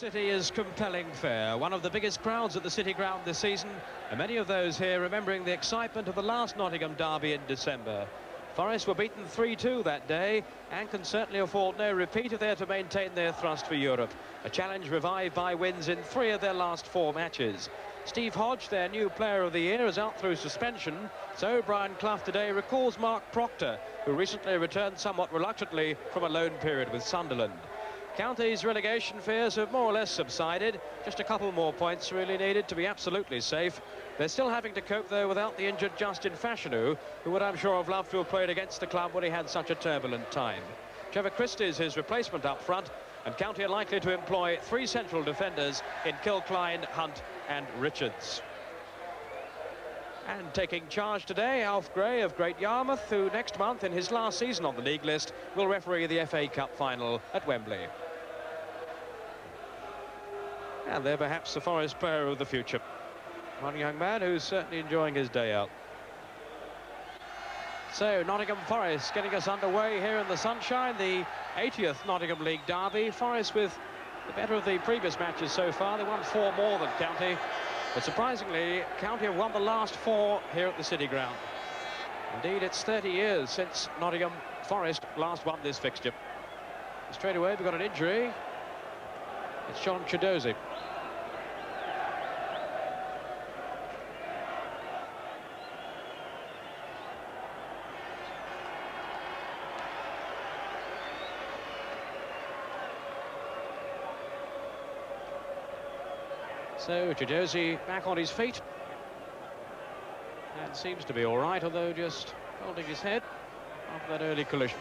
City is compelling fare, one of the biggest crowds at the City Ground this season, and many of those here remembering the excitement of the last Nottingham derby in December. Forest were beaten 3-2 that day and can certainly afford no repeat if they're to maintain their thrust for Europe. A challenge revived by wins in 3 of their last 4 matches. Steve Hodge, their new player of the year, is out through suspension, so Brian Clough today recalls Mark Proctor, who recently returned somewhat reluctantly from a loan period with Sunderland. County's relegation fears have more or less subsided. Just a couple more points really needed to be absolutely safe. They're still having to cope, though, without the injured Justin Fashanu, who would, I'm sure, have loved to have played against the club when he had such a turbulent time. Trevor Christie is his replacement up front, and County are likely to employ 3 central defenders in Kilcline, Hunt and Richards. And taking charge today, Alf Gray of Great Yarmouth, who next month, in his last season on the league list, will referee the FA Cup final at Wembley. And they're perhaps the Forest player of the future. One young man who's certainly enjoying his day out. So Nottingham Forest getting us underway here in the sunshine, the 80th Nottingham League derby. Forest with the better of the previous matches so far. They won 4 more than County, but surprisingly County have won the last 4 here at the City Ground. Indeed, it's 30 years since Nottingham Forest last won this fixture. And straight away we've got an injury. It's John Chidozie. So Chidozie back on his feet and seems to be all right, although just holding his head after that early collision.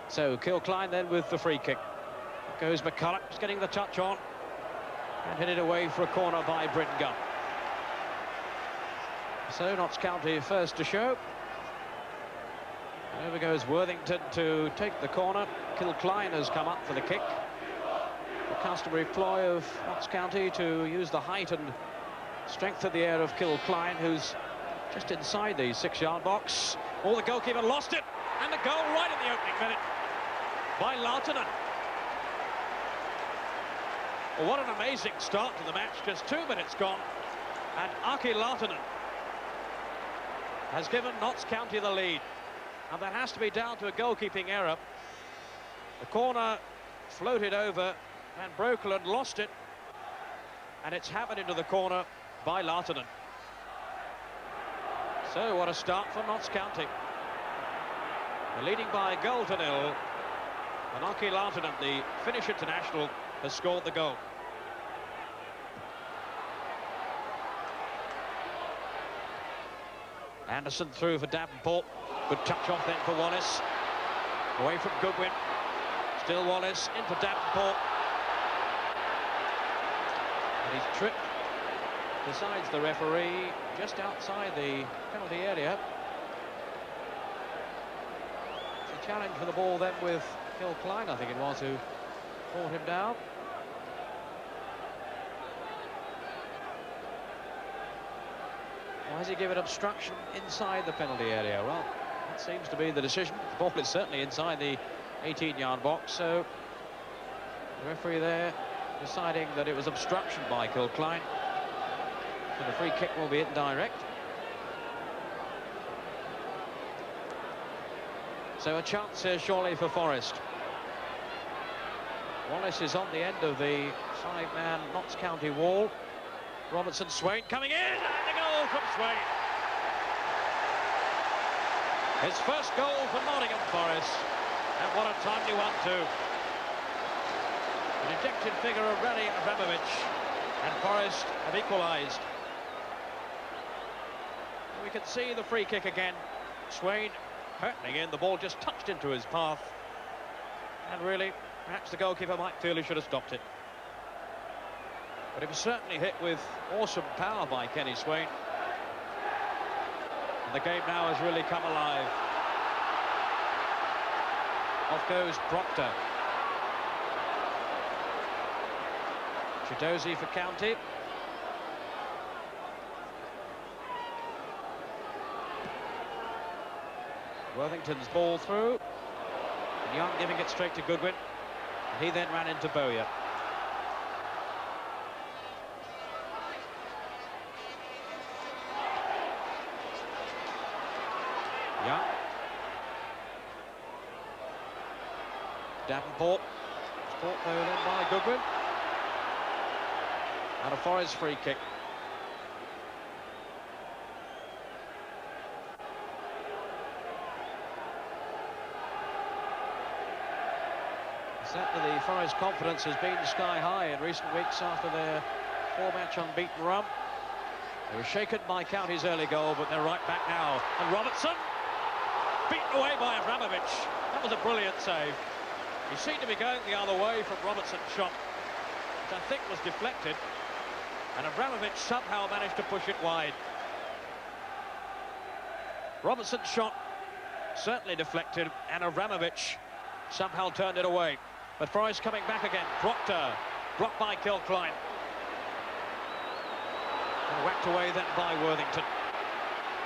So Kilcline then with the free kick. Goes McCulloch, just getting the touch on and hit it away for a corner by Bryn Gunn. So Notts County first to show. And over goes Worthington to take the corner. Kilcline has come up for the kick. The customary ploy of Notts County to use the height and strength of the air of Kilcline, who's just inside the 6-yard box. Oh, the goalkeeper lost it, and the goal right in the opening minute by Lautinen. Well, what an amazing start to the match, just 2 minutes gone, and Aki Lautinen has given Notts County the lead, and that has to be down to a goalkeeping error. The corner floated over and Brokeland lost it, and it's hammered into the corner by Lautinen. So what a start for Notts County. They're leading by a goal to 0, and Aki Lautinen, the Finnish international, has scored the goal. Anderson through for Davenport. Good touch off then for Wallace. Away from Goodwin. Still Wallace in for Davenport. And he's tripped, decides the referee, just outside the penalty area. It's a challenge for the ball then with Kilcline, I think it was, who brought him down. Why has he given obstruction inside the penalty area? Well, that seems to be the decision. The ball is certainly inside the 18-yard box, so the referee there deciding that it was obstruction by Kilcline. So the free kick will be indirect. So a chance here surely for Forest. Wallace is on the end of the 5-man Notts County wall. Robertson Swain coming in, and a goal from Swain. His first goal for Nottingham Forest, and what a timely one too. The dejected figure of Rani Abramovich, and Forest have equalised. We can see the free kick again. Swain hurtling in, the ball just touched into his path, and really, perhaps the goalkeeper might feel he should have stopped it. But it was certainly hit with awesome power by Kenny Swain. And the game now has really come alive. Off goes Proctor. Chidozie for County. Worthington's ball through. And Young giving it straight to Goodwin. And he then ran into Bowyer. Young. Davenport. Caught though then by Goodwin. And a Forest free kick. Certainly the Forest confidence has been sky high in recent weeks after their 4-match unbeaten run. They were shaken by County's early goal, but they're right back now. And Robertson, beaten away by Abramovich. That was a brilliant save. He seemed to be going the other way from Robertson's shot, which I think was deflected. And Abramovich somehow managed to push it wide. Robertson's shot certainly deflected, and Abramovich somehow turned it away. But Forest coming back again. Proctor, blocked by Kilcline. And whacked away then by Worthington.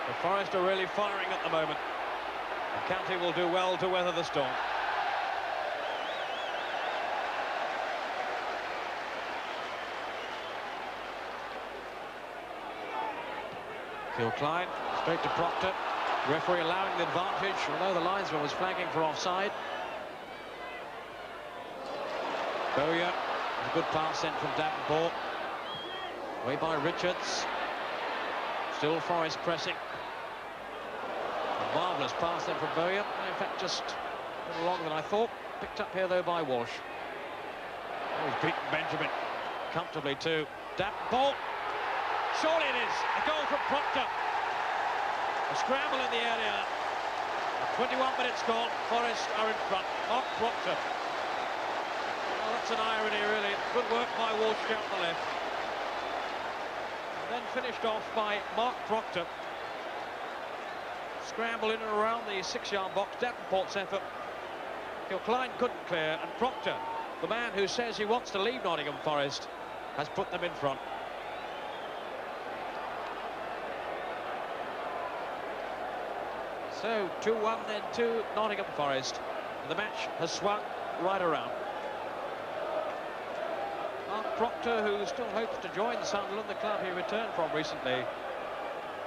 The Forest are really firing at the moment. And County will do well to weather the storm. Kilcline, straight to Proctor. Referee allowing the advantage, although the linesman was flagging for offside. Bowyer, a good pass sent from Davenport. Away by Richards. Still Forest pressing. A marvellous pass then from Bowyer. In fact, just a little longer than I thought. Picked up here, though, by Walsh. Oh, he's beaten Benjamin comfortably, too. Davenport. Surely it is. A goal from Proctor. A scramble in the area. 21 minutes gone. Forest are in front. Mark Proctor. Well, that's an irony, really. Good work by Walsh down the left. And then finished off by Mark Proctor. Scramble in and around the 6-yard box. Davenport's effort. Kilcline couldn't clear, and Proctor, the man who says he wants to leave Nottingham Forest, has put them in front. So 2-1 then to Nottingham Forest. The match has swung right around. Mark Proctor, who still hopes to join Sunderland, the club he returned from recently.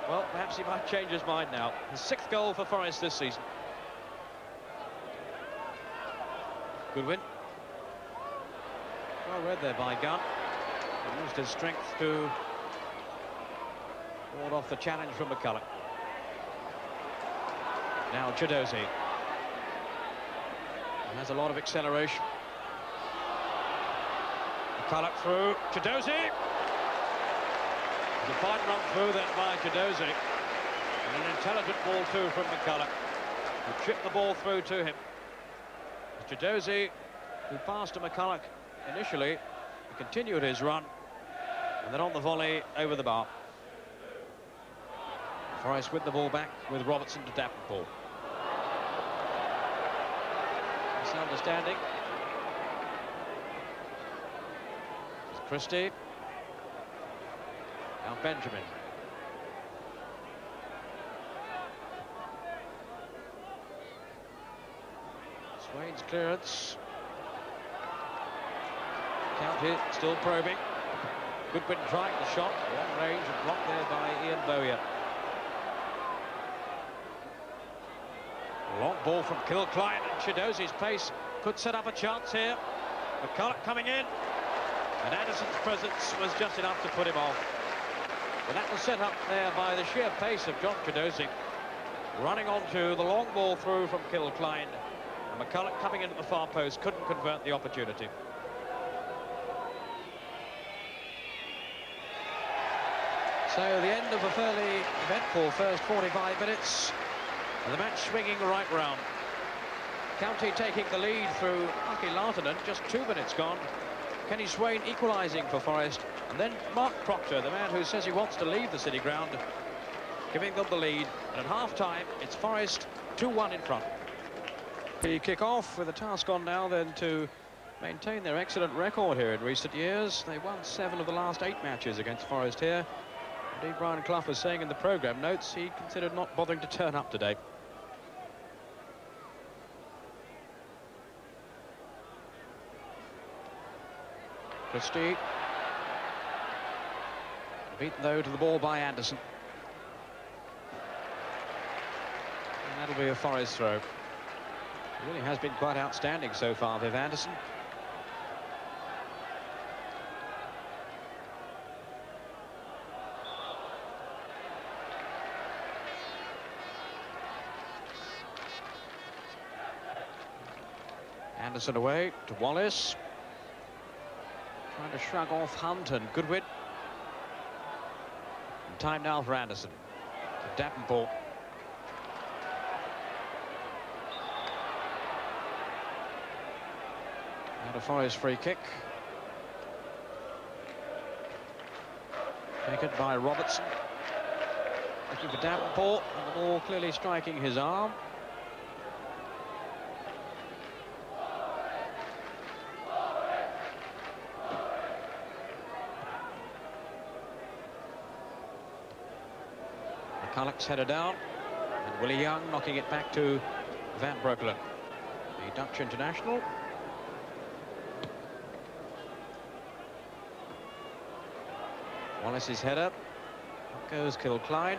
Well, perhaps he might change his mind now. His 6th goal for Forest this season. Goodwin. Well read there by Gunn. He used his strength to ward off the challenge from McCulloch. Now Chidozie. He has a lot of acceleration. McCulloch through. Chidozie. The fine run through then by Chidozie. And an intelligent ball too from McCulloch, who chipped the ball through to him. Chidozie, who passed to McCulloch initially, he continued his run, and then on the volley over the bar. Forest with the ball back with Robertson to Davenport. Misunderstanding. It's Christie. Now Benjamin. Swain's clearance. County still probing. Goodwin trying the shot. Long range and blocked there by Ian Bowyer. Long ball from Kilcline, and Chidozie's pace could set up a chance here. McCulloch coming in, and Anderson's presence was just enough to put him off. But that was set up there by the sheer pace of John Chidozie. Running onto the long ball through from Kilcline. And McCulloch coming into the far post, couldn't convert the opportunity. So the end of a fairly eventful first 45 minutes. And the match swinging right round. County taking the lead through Aki Lautanen, just 2 minutes gone. Kenny Swain equalising for Forest. And then Mark Proctor, the man who says he wants to leave the City Ground, giving them the lead. And at half-time, it's Forest 2-1 in front. The kick-off with a task on now then to maintain their excellent record here in recent years. They won 7 of the last 8 matches against Forest here. Indeed, Brian Clough was saying in the programme notes he considered not bothering to turn up today. Christie. Beaten though to the ball by Anderson. And It'll be a Forest throw. He really has been quite outstanding so far, Viv Anderson. Anderson away to Wallace. Trying to shrug off Hunt and Goodwin. And time now for Anderson. To Davenport. And a Forest free kick. Taken by Robertson. Looking for Davenport, and the ball clearly striking his arm. McCulloch's header down, and Willie Young knocking it back to Van Breukelen, the Dutch international. Wallace's header. Up goes Kilcline.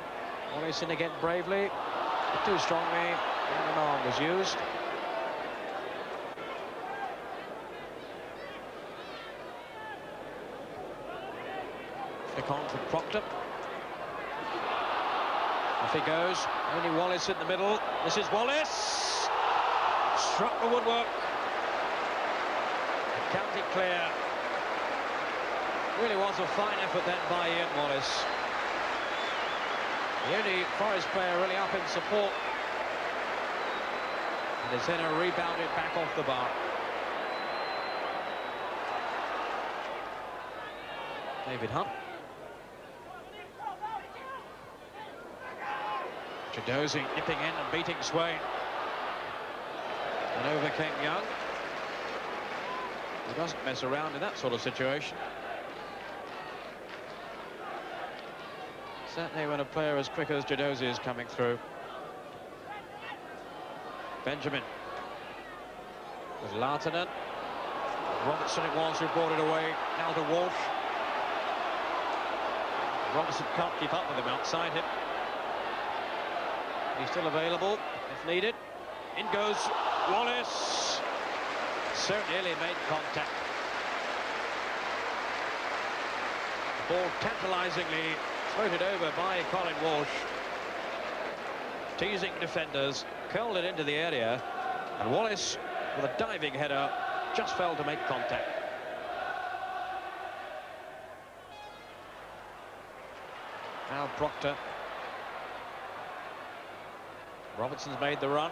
Wallace in again bravely, but too strongly, and an arm was used. Flick on from Proctor. Off he goes. Only Wallace in the middle. This is Wallace. Struck the woodwork. County clear. Really was a fine effort then by Ian Wallace. The only Forest player really up in support. And his header rebounded back off the bar. David Hunt. Chidozie nipping in and beating Swain. And over came Young. He doesn't mess around in that sort of situation. Certainly when a player as quick as Chidozie is coming through. Benjamin. With Lautinen. Robertson it was who brought it away. Now to Walsh. Robertson can't keep up with him outside him. He's still available if needed. In goes Wallace. So nearly made contact. The ball tantalisingly floated over by Colin Walsh. Teasing defenders, curled it into the area, and Wallace, with a diving header, just failed to make contact. Now Proctor. Robertson's made the run.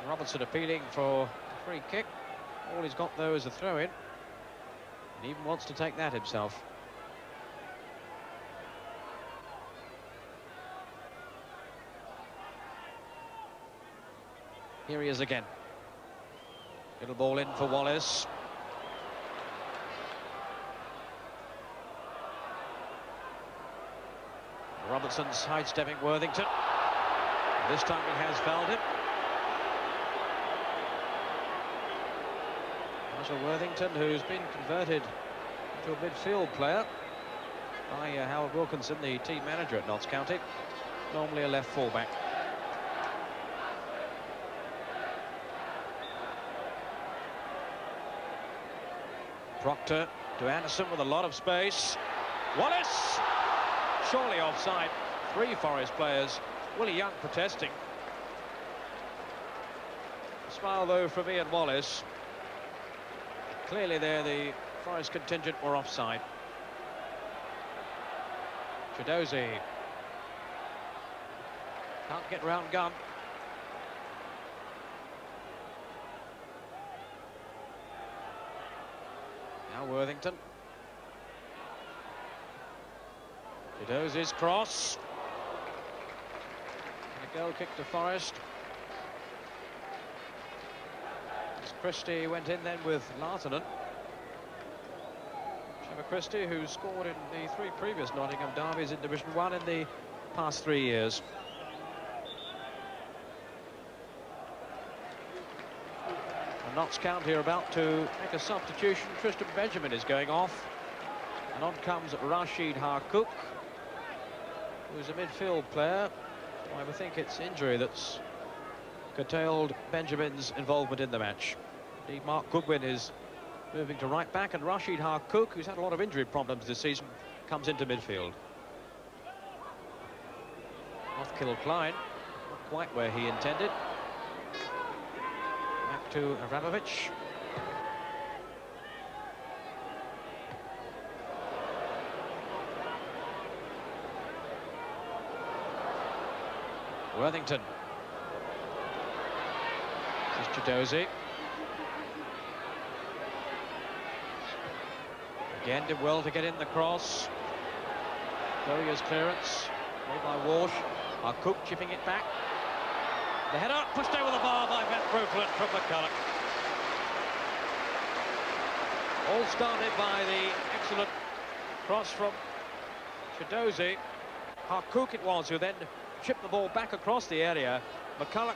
Robertson appealing for a free kick. All he's got though is a throw-in. He even wants to take that himself. Here he is again. Little ball in for Wallace. Robertson's sidestepping Worthington. This time he has fouled it. Marshall Worthington, who's been converted into a midfield player by Howard Wilkinson, the team manager at Notts County. Normally a left fullback. Proctor to Anderson with a lot of space. Wallace! Surely offside. 3 Forest players. Willie Young protesting. A smile though from Ian Wallace. Clearly there the Forest contingent were offside. Chidozie can't get round Gunn. Now Worthington. Chidozie's cross. And a goal kick to Forest. As Christie went in then with Lautinen. Trevor Christie, who scored in the 3 previous Nottingham derbies in Division 1 in the past 3 years. And Notts County are about to make a substitution. Tristan Benjamin is going off. And on comes Rashid Harkouk, who's a midfield player. I would think it's injury that's curtailed Benjamin's involvement in the match. Indeed, Mark Goodwin is moving to right back, and Rashid Harkouk, who's had a lot of injury problems this season, comes into midfield. Off Kilcline, not quite where he intended. Back to Abramovich. Worthington. This is Chidozie. Again, did well to get in the cross. Doyer's clearance made by Walsh. Harkouk chipping it back. The header pushed over the bar by Van Breukelen from McCulloch. All started by the excellent cross from Chidozie. Harkouk it was who then chipped the ball back across the area. McCulloch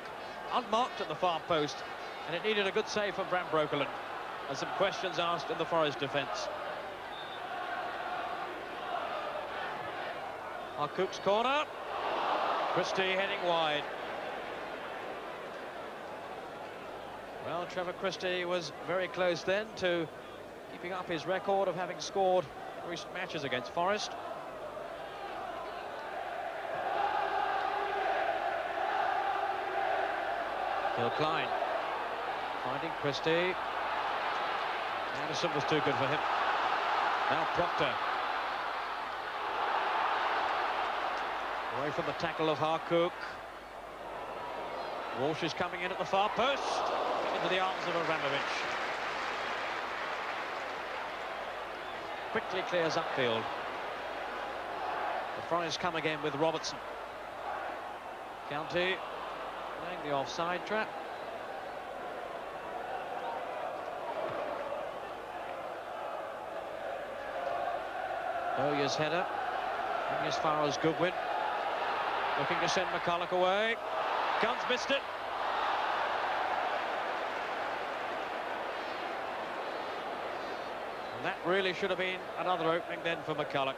unmarked at the far post, and it needed a good save from Van Breukelen. And some questions asked in the Forest defence. Harkouk's corner. Christie heading wide. Well, Trevor Christie was very close then to keeping up his record of having scored recent matches against Forest. Kilcline finding Christie. Anderson was too good for him. Now Proctor. Away from the tackle of Harkouk. Walsh is coming in at the far post. Into the arms of Abramovich. Quickly clears upfield. The Forest come again with Robertson. County playing the offside trap. Doyer's header. Coming as far as Goodwin. Looking to send McCulloch away. Guns missed it. And that really should have been another opening then for McCulloch.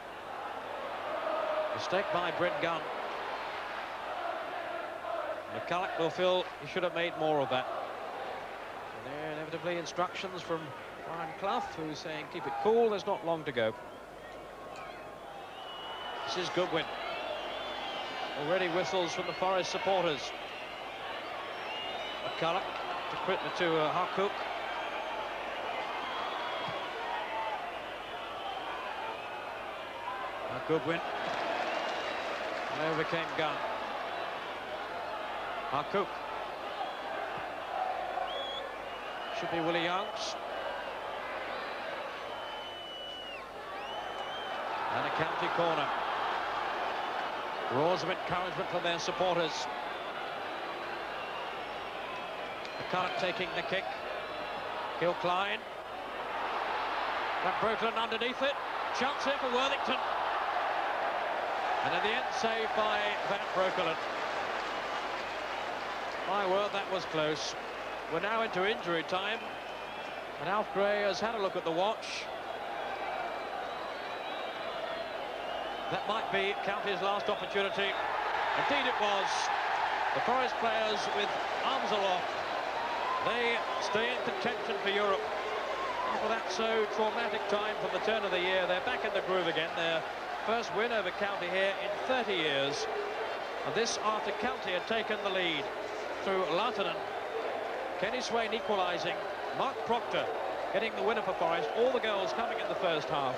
Mistake by Brent Gunn. McCulloch will feel he should have made more of that. And there inevitably instructions from Brian Clough, who's saying keep it cool, there's not long to go. This is Goodwin. Already whistles from the Forest supporters. McCulloch to Harkouk. Goodwin. And overcame Gunn. Harkouk. Should be Willie Youngs. And a county corner. Roars of encouragement from their supporters. McCulloch taking the kick. Kilcline. Van Breukelen underneath it. Chance here for Worthington. And in the end, saved by Van Breukelen. My word, that was close. We're now into injury time. And Alf Gray has had a look at the watch. That might be County's last opportunity. Indeed it was. The Forest players with arms aloft. They stay in contention for Europe. After that so traumatic time from the turn of the year, they're back in the groove again. Their first win over County here in 30 years. And this after County had taken the lead through Lautanen. Kenny Swain equalising. Mark Proctor getting the winner for Forest. All the goals coming in the first half.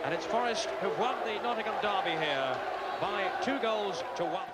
And it's Forest who've won the Nottingham derby here by 2-1.